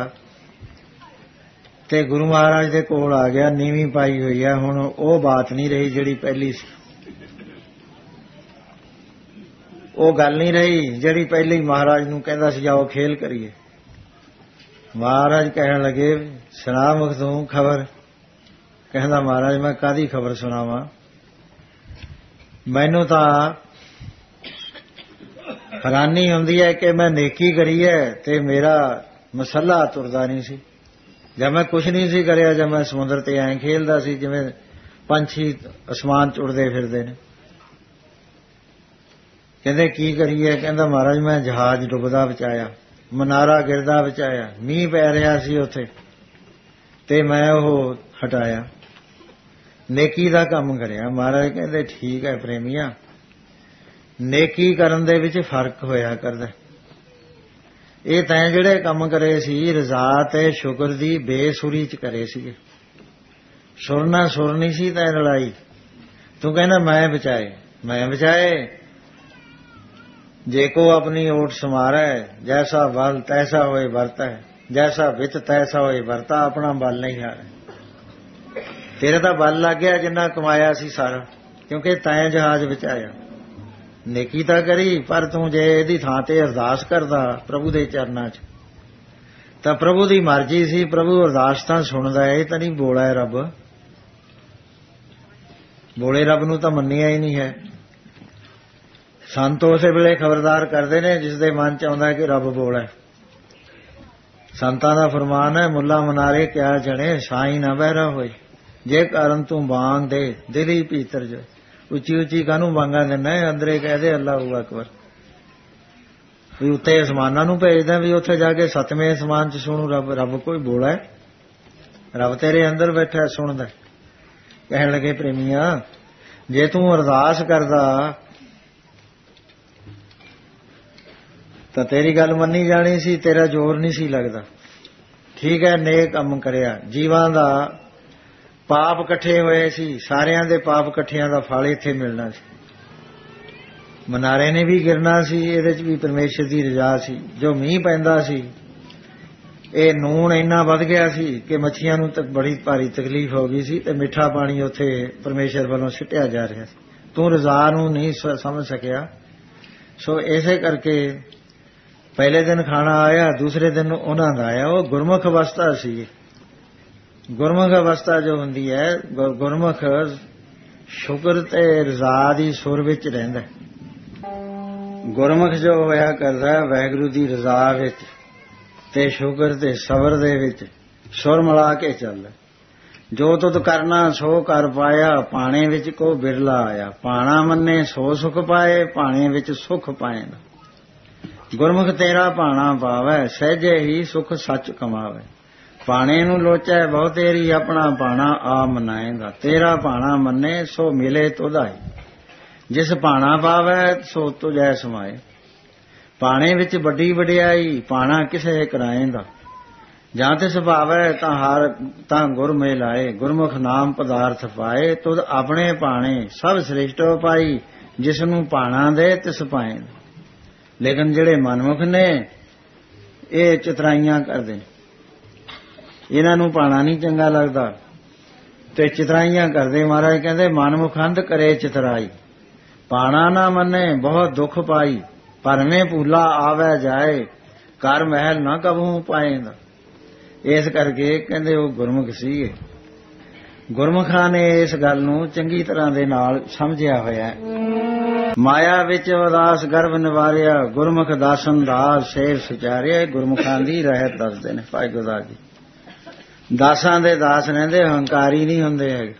ਤੇ ਗੁਰੂ ਮਹਾਰਾਜ ਦੇ ਕੋਲ ਆ ਗਿਆ। ਨੀਵੀਂ ਪਾਈ ਹੋਈ ਹੈ, ਹੁਣ ਉਹ ਬਾਤ ਨਹੀਂ ਰਹੀ ਜਿਹੜੀ ਪਹਿਲੀ ਸੀ। ਉਹ ਗੱਲ ਨਹੀਂ ਰਹੀ ਜਿਹੜੀ ਪਹਿਲੀ ਮਹਾਰਾਜ ਨੂੰ ਕਹਿੰਦਾ ਸੀ ਜਾਓ ਖੇਲ ਕਰੀਏ। ਮਹਾਰਾਜ ਕਹਿਣ ਲੱਗੇ ਸੁਣਾ ਮੁਖ ਤੂੰ ਖਬਰ। ਕਹਿੰਦਾ ਮਹਾਰਾਜ ਮੈਂ ਕਾਹਦੀ ਖਬਰ ਸੁਣਾਵਾਂ, ਮੈਨੂੰ ਤਾਂ ਹੈਰਾਨੀ ਹੁੰਦੀ ਹੈ ਕਿ ਮੈਂ ਨੇਕੀ ਕਰੀ ਹੈ ਤੇ ਮੇਰਾ ਮਸਲਾ ਤੁਰਦਾ ਨਹੀਂ ਸੀ। ਜਦ ਮੈਂ ਕੁਛ ਨਹੀਂ ਸੀ ਕਰਿਆ, ਜਦ ਮੈਂ ਸਮੁੰਦਰ ਤੇ ਐਂ ਖੇਲਦਾ ਸੀ ਜਿਵੇਂ ਪੰਛੀ ਅਸਮਾਨ 'ਚ ਉੜਦੇ ਫਿਰਦੇ ਨੇ। ਕਹਿੰਦੇ ਕੀ ਕਰੀਏ। ਕਹਿੰਦਾ ਮਹਾਰਾਜ ਮੈਂ ਜਹਾਜ਼ ਡੁੱਬਦਾ ਬਚਾਇਆ, ਮਨਾਰਾ ਗਿਰਦਾ ਬਚਾਇਆ, ਮੀਂਹ ਪੈ ਰਿਹਾ ਸੀ ਉੱਥੇ ਤੇ ਮੈਂ ਉਹ ਹਟਾਇਆ, ਨੇਕੀ ਦਾ ਕੰਮ ਕਰਿਆ। ਮਹਾਰਾਜ ਕਹਿੰਦੇ ਠੀਕ ਹੈ ਪ੍ਰੇਮੀਆਂ, ਨੇਕੀ ਕਰਨ ਦੇ ਵਿੱਚ ਫਰਕ ਹੋਇਆ ਕਰਦਾ। ਇਹ ਤੈਂ ਜਿਹੜੇ ਕੰਮ ਕਰੇ ਸੀ ਰਜ਼ਾ ਤੇ ਸ਼ੁਕਰ ਦੀ ਬੇਸੁਰੀ 'ਚ ਕਰੇ ਸੀਗੇ। ਸੁਰ ਨਾ ਸੁਰ ਨਹੀਂ ਸੀ ਤੈਂ ਲੜਾਈ। ਤੂੰ ਕਹਿੰਦਾ ਮੈਂ ਬਚਾਏ ਮੈਂ ਬਚਾਏ। ਜੇ ਕੋ ਆਪਣੀ ਓਟ ਸਮਾਰੈ ਜੈਸਾ ਬਲ ਤੈਸਾ ਹੋਏ ਵਰਤੈ, ਜੈਸਾ ਵਿਤ ਤੈਸਾ ਹੋਏ ਵਰਤਾ। ਆਪਣਾ ਬਲ ਨਹੀਂ ਹਾਰੇ। ਤੇਰੇ ਤਾਂ ਬਲ ਲੱਗ ਗਿਆ ਜਿੰਨਾ ਕਮਾਇਆ ਸੀ ਸਾਰਾ, ਕਿਉਂਕਿ ਤੈਂ ਜਹਾਜ਼ ਬਚਾਇਆ। ਨੇਕੀ ਤਾਂ ਕਰੀ, ਪਰ ਤੂੰ ਜੇ ਇਹਦੀ ਥਾਂ ਤੇ ਅਰਦਾਸ ਕਰਦਾ ਪ੍ਰਭੂ ਦੇ ਚਰਨਾਂ 'ਚ ਤਾਂ ਪ੍ਰਭੂ ਦੀ ਮਰਜ਼ੀ ਸੀ। ਪ੍ਰਭੂ ਅਰਦਾਸ ਤਾਂ ਸੁਣਦਾ ਹੈ, ਇਹ ਤਾਂ ਨਹੀਂ ਬੋਲਾ ਹੈ ਰੱਬ। ਬੋਲੇ ਰੱਬ ਨੂੰ ਤਾਂ ਮੰਨਿਆ ਹੀ ਨਹੀਂ ਹੈ। ਸੰਤ ਉਸੇ ਵੇਲੇ ਖਬਰਦਾਰ ਕਰਦੇ ਨੇ ਜਿਸ ਦੇ ਮਨ 'ਚ ਆਉਂਦਾ ਕਿ ਰੱਬ ਬੋਲਾ। ਸੰਤਾਂ ਦਾ ਫਰਮਾਨ ਹੈ ਮੁੱਲਾ ਮਨਾਰੇ ਕਿਆ ਜਣੇ ਸਾਈਂ ਨਾ ਬਹਿਰਾ ਹੋਏ, ਜੇ ਕਾਰਨ ਤੂੰ ਬਾਂਗ ਦੇ ਦਿਲ ਹੀ ਭੀਤਰ ਜੋ। ਉੱਚੀ ਉੱਚੀ ਕਾਹਨੂੰ ਵਾਂਗਾ ਦਿੰਦਾ, ਅੰਦਰੇ ਕਹਦੇ ਅੱਲਾਹੁ ਅਕਬਰ। ਵੀ ਉੱਤੇ ਅਸਮਾਨਾਂ ਨੂੰ ਭੇਜਦਾ ਵੀ ਉੱਥੇ ਜਾ ਕੇ 7ਵੇਂ ਅਸਮਾਨ 'ਚ ਸੁਣੂ ਰੱਬ। ਰੱਬ ਕੋਈ ਬੋਲਾ ਹੈ, ਰੱਬ ਤੇਰੇ ਅੰਦਰ ਬੈਠਾ ਸੁਣਦਾ। ਕਹਿਣ ਲੱਗੇ ਪ੍ਰੇਮੀਆਂ ਜੇ ਤੂੰ ਅਰਦਾਸ ਕਰਦਾ ਤਾਂ ਤੇਰੀ ਗੱਲ ਮੰਨੀ ਜਾਣੀ ਸੀ, ਤੇਰਾ ਜ਼ੋਰ ਨਹੀਂ ਸੀ ਲੱਗਦਾ। ਠੀਕ ਹੈ ਨੇਕ ਕੰਮ ਕਰਿਆ, ਜੀਵਾਂ ਦਾ ਪਾਪ ਇਕੱਠੇ ਹੋਏ ਸੀ, ਸਾਰਿਆਂ ਦੇ ਪਾਪ ਇਕੱਠਿਆਂ ਦਾ ਫਲ ਇੱਥੇ ਮਿਲਣਾ ਸੀ। ਮਨਾਰੇ ਨੇ ਵੀ ਗਿਰਨਾ ਸੀ, ਇਹਦੇ 'ਚ ਵੀ ਪਰਮੇਸ਼ਰ ਦੀ ਰਜ਼ਾ ਸੀ। ਜੋ ਮੀਂਹ ਪੈਂਦਾ ਸੀ ਇਹ ਨੂਣ ਇੰਨਾ ਵੱਧ ਗਿਆ ਸੀ ਕਿ ਮੱਛੀਆਂ ਨੂੰ ਤਾਂ ਬੜੀ ਭਾਰੀ ਤਕਲੀਫ ਹੋ ਗਈ ਸੀ ਤੇ ਮਿੱਠਾ ਪਾਣੀ ਉੱਥੇ ਪਰਮੇਸ਼ਰ ਵੱਲੋਂ ਸਿੱਟਿਆ ਜਾ ਰਿਹਾ ਸੀ। ਤੂੰ ਰਜ਼ਾ ਨੂੰ ਨਹੀਂ ਸਮਝ ਸਕਿਆ। ਸੋ ਇਸੇ ਕਰਕੇ ਪਹਿਲੇ ਦਿਨ ਖਾਣਾ ਆਇਆ, ਦੂਸਰੇ ਦਿਨ ਉਹਨਾਂ ਦਾ ਆਇਆ। ਉਹ ਗੁਰਮੁਖ ਅਵਸਥਾ ਸੀ ਗੁਰਮੁਖ ਅਵਸਥਾ ਜੋ ਹੁੰਦੀ ਹੈ, ਗੁਰਮੁਖ ਸ਼ੁਕਰ ਤੇ ਰਜ਼ਾ ਦੀ ਸੁਰ ਵਿੱਚ ਰਹਿੰਦਾ। ਗੁਰਮੁਖ ਜੋ ਹੋਇਆ ਕਰਦਾ ਵਾਹਿਗੁਰੂ ਦੀ ਰਜ਼ਾ ਵਿੱਚ ਤੇ ਸ਼ੁਕਰ ਤੇ ਸਬਰ ਦੇ ਵਿੱਚ ਸੁਰ ਮਿਲਾ ਕੇ ਚੱਲਦਾ। ਜੋ ਤੁਧ ਕਰਨਾ ਸੋ ਕਰ ਪਾਇਆ, ਪਾਣੇ ਵਿੱਚ ਕੋ ਬਿਰਲਾ ਆਇਆ। ਪਾਣਾ ਮੰਨੇ ਸੋ ਸੁਖ ਪਾਏ, ਪਾਣੇ ਵਿੱਚ ਸੁਖ ਪਾਏਂਦਾ। ਗੁਰਮੁਖ ਤੇਰਾ ਪਾਣਾ ਪਾਵੈ, ਸਹਿਜੇ ਹੀ ਸੁਖ ਸੱਚ ਕਮਾਵੇ। ਪਾਣੇ ਨੂੰ ਲੋਚੈ ਬਹੁ ਤੇਰੀ, ਆਪਣਾ ਪਾਣਾ ਆ ਮਨਾਏਗਾ। ਤੇਰਾ ਪਾਣਾ ਮੰਨੇ ਸੋ ਮਿਲੇ ਤੁਧਾਈ, ਜਿਸ ਪਾਣਾ ਪਾਵੈ ਸੋ ਤੁਝੈ ਸਮਾਏ। ਪਾਣੇ ਵਿੱਚ ਵੱਡੀ ਵਡਿਆਈ, ਪਾਣਾ ਕਿਸੇ ਕਰਾਏਂਦਾ। ਜਾਂ ਤੇ ਸੁਭਾਵੈ ਤਾਂ ਗੁਰ ਮੇ ਲਾਏ, ਗੁਰਮੁਖ ਨਾਮ ਪਦਾਰਥ ਪਾਏ। ਤੁਧ ਆਪਣੇ ਪਾਣੇ ਸਭ ਸ੍ਰਿਸ਼ਟੋ ਪਾਈ, ਜਿਸ ਨੂੰ ਪਾਣਾ ਦੇ ਤਿਸ ਪਾਏ। ਲੇਕਿਨ ਜਿਹੜੇ ਮਨਮੁਖ ਨੇ ਇਹ ਚਤਰਾਈਆਂ ਕਰਦੇ ਨੇ, ਇਹਨਾਂ ਨੂੰ ਪਾਣਾ ਨਹੀਂ ਚੰਗਾ ਲੱਗਦਾ ਤੇ ਚਤਰਾਈਆਂ ਕਰਦੇ। ਮਹਾਰਾਜ ਕਹਿੰਦੇ ਮਨਮੁਖ ਅੰਧ ਕਰੇ ਚਤਰਾਈ, ਪਾਣਾ ਨਾ ਮੰਨੇ ਬਹੁਤ ਦੁੱਖ ਪਾਈ। ਭਰਵੇਂ ਭੂਲਾ ਆਵੈ ਜਾਏ, ਕਰ ਮਹਿਲ ਨਾ ਕਬਹੂ ਪਾਏਂਦਾ। ਇਸ ਕਰਕੇ ਕਹਿੰਦੇ ਉਹ ਗੁਰਮੁਖ ਸੀਗੇ। ਗੁਰਮੁਖਾਂ ਨੇ ਇਸ ਗੱਲ ਨੂੰ ਚੰਗੀ ਤਰ੍ਹਾਂ ਦੇ ਨਾਲ ਸਮਝਿਆ ਹੋਇਆ। ਮਾਇਆ ਵਿੱਚ ਉਦਾਸ ਗਰਭ ਨਿਵਾਰਿਆ, ਗੁਰਮੁਖ ਦਾਸਨ ਦਾਸ ਸੇਵ ਸੁਚਾਰਿਆ। ਗੁਰਮੁਖਾਂ ਦੀ ਰਹਿਤ ਦੱਸਦੇ ਨੇ ਭਾਈ ਗੁਰਦਾਸ ਜੀ। ਦਾਸਾਂ ਦੇ ਦਾਸ ਰਹਿੰਦੇ, ਹੰਕਾਰੀ ਨਹੀਂ ਹੁੰਦੇ ਹੈਗੇ।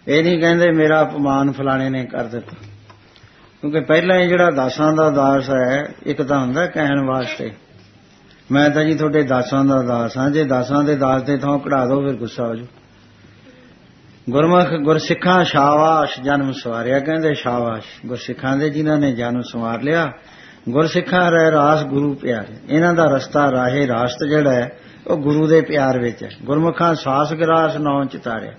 ਇਹ ਨਹੀਂ ਕਹਿੰਦੇ ਮੇਰਾ ਅਪਮਾਨ ਫਲਾਣੇ ਨੇ ਕਰ ਦਿੱਤਾ, ਕਿਉਂਕਿ ਪਹਿਲਾਂ ਹੀ ਜਿਹੜਾ ਦਾਸਾਂ ਦਾ ਦਾਸ ਹੈ, ਇੱਕ ਤਾਂ ਹੁੰਦਾ ਕਹਿਣ ਵਾਸਤੇ ਮੈਂ ਤਾਂ ਜੀ ਤੁਹਾਡੇ ਦਾਸਾਂ ਦਾ ਦਾਸ ਹਾਂ। ਜੇ ਦਾਸਾਂ ਦੇ ਦਾਸ ਦੇ ਥਾਂ ਕਢਾ ਦੋ ਫਿਰ ਗੁੱਸਾ ਹੋ ਜਾਊ। ਗੁਰਮੁਖ ਗੁਰਸਿੱਖਾਂ ਸ਼ਾਬਾਸ਼ ਜਨਮ ਸਵਾਰਿਆ। ਕਹਿੰਦੇ ਸ਼ਾਬਾਸ਼ ਗੁਰਸਿੱਖਾਂ ਦੇ ਜਿਨ੍ਹਾਂ ਨੇ ਜਨਮ ਸੰਵਾਰ ਲਿਆ। ਗੁਰਸਿੱਖਾਂ ਰਹਿ ਰਾਸ ਗੁਰੂ ਪਿਆਰੇ। ਇਹਨਾਂ ਦਾ ਰਸਤਾ ਰਾਹੇ ਰਾਸਤ ਜਿਹੜਾ ਹੈ ਉਹ ਗੁਰੂ ਦੇ ਪਿਆਰ ਵਿੱਚ ਹੈ। ਗੁਰਮੁਖਾਂ ਸਾਸ ਗਰਾਸ ਨੌ ਚਿਤਾਰਿਆ।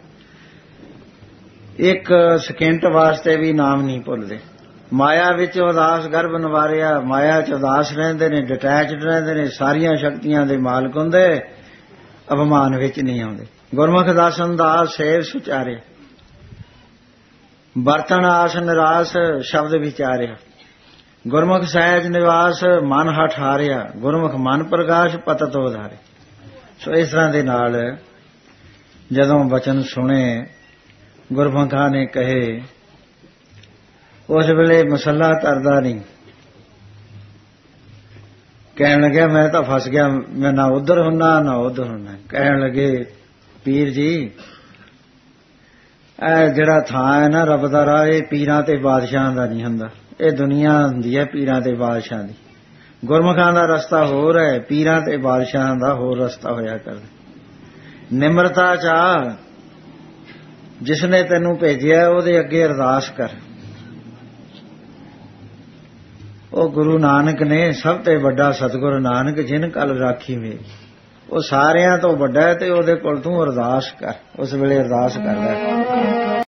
ਇੱਕ ਸਕਿੰਟ ਵਾਸਤੇ ਵੀ ਨਾਮ ਨਹੀਂ ਭੁੱਲਦੇ। ਮਾਇਆ ਵਿੱਚ ਉਦਾਸ ਗਰਭ ਨਿਵਾਰਿਆ। ਮਾਇਆ ਚ ਉਦਾਸ ਰਹਿੰਦੇ ਨੇ, ਡਿਟੈਚਡ ਰਹਿੰਦੇ ਨੇ, ਸਾਰੀਆਂ ਸ਼ਕਤੀਆਂ ਦੇ ਮਾਲਕ ਹੁੰਦੇ, ਅਪਮਾਨ ਵਿੱਚ ਨਹੀਂ ਆਉਂਦੇ। ਗੁਰਮੁਖ ਦਾਸਨ ਦਾਸ ਸੇਵ ਸੁਚਾਰਿਆ। ਬਰਤਨ ਆਸ ਨਿਰਾਸ ਸ਼ਬਦ ਵਿਚਾਰਿਆ। ਗੁਰਮੁਖ ਸਹਿਜ ਨਿਵਾਸ ਮਨ ਹਠ ਹਾਰਿਆ। ਗੁਰਮੁਖ ਮਨ ਪ੍ਰਕਾਸ਼ ਪਤਤ ਉਧਾਰੇ। ਸੋ ਇਸ ਤਰ੍ਹਾਂ ਦੇ ਨਾਲ ਜਦੋਂ ਵਚਨ ਸੁਣੇ ਗੁਰਮੁਖਾਂ ਨੇ ਕਹੇ, ਉਸ ਵੇਲੇ ਮਸਲਾ ਧਰਦਾ ਨਹੀਂ। ਕਹਿਣ ਲੱਗਿਆ ਮੈਂ ਤਾਂ ਫਸ ਗਿਆ, ਮੈਂ ਨਾ ਉੱਧਰ ਹੁੰਨਾ ਨਾ ਉੱਧਰ ਹੁੰਨਾ। ਕਹਿਣ ਲੱਗੇ ਪੀਰ ਜੀ ਇਹ ਜਿਹੜਾ ਥਾਂ ਹੈ ਨਾ ਰੱਬ ਦਾ ਰਾਹ, ਇਹ ਪੀਰਾਂ ਤੇ ਬਾਦਸ਼ਾਹਾਂ ਦਾ ਨਹੀਂ ਹੁੰਦਾ। ਇਹ ਦੁਨੀਆ ਹੁੰਦੀ ਹੈ ਪੀਰਾਂ ਤੇ ਬਾਦਸ਼ਾਹਾਂ ਦੀ। ਗੁਰਮੁਖਾਂ ਦਾ ਰਸਤਾ ਹੋਰ ਹੈ, ਪੀਰਾਂ ਤੇ ਬਾਦਸ਼ਾਹਾਂ ਦਾ ਹੋਰ ਰਸਤਾ ਹੋਇਆ ਕਰਦਾ। ਨਿਮਰਤਾ ਚਾਹ, ਜਿਸਨੇ ਤੈਨੂੰ ਭੇਜਿਆ ਉਹਦੇ ਅੱਗੇ ਅਰਦਾਸ ਕਰ। ਉਹ ਗੁਰੂ ਨਾਨਕ ਨੇ ਸਭ ਤੋਂ ਵੱਡਾ ਸਤਿਗੁਰੂ ਨਾਨਕ, ਜਿਨ ਕਲ ਰਾਖੀ ਮੇਰੀ। ਉਹ ਸਾਰਿਆਂ ਤੋਂ ਵੱਡਾ ਹੈ ਤੇ ਉਹਦੇ ਕੋਲ ਤੂੰ ਅਰਦਾਸ ਕਰ। ਉਸ ਵੇਲੇ ਅਰਦਾਸ ਕਰਦਾ।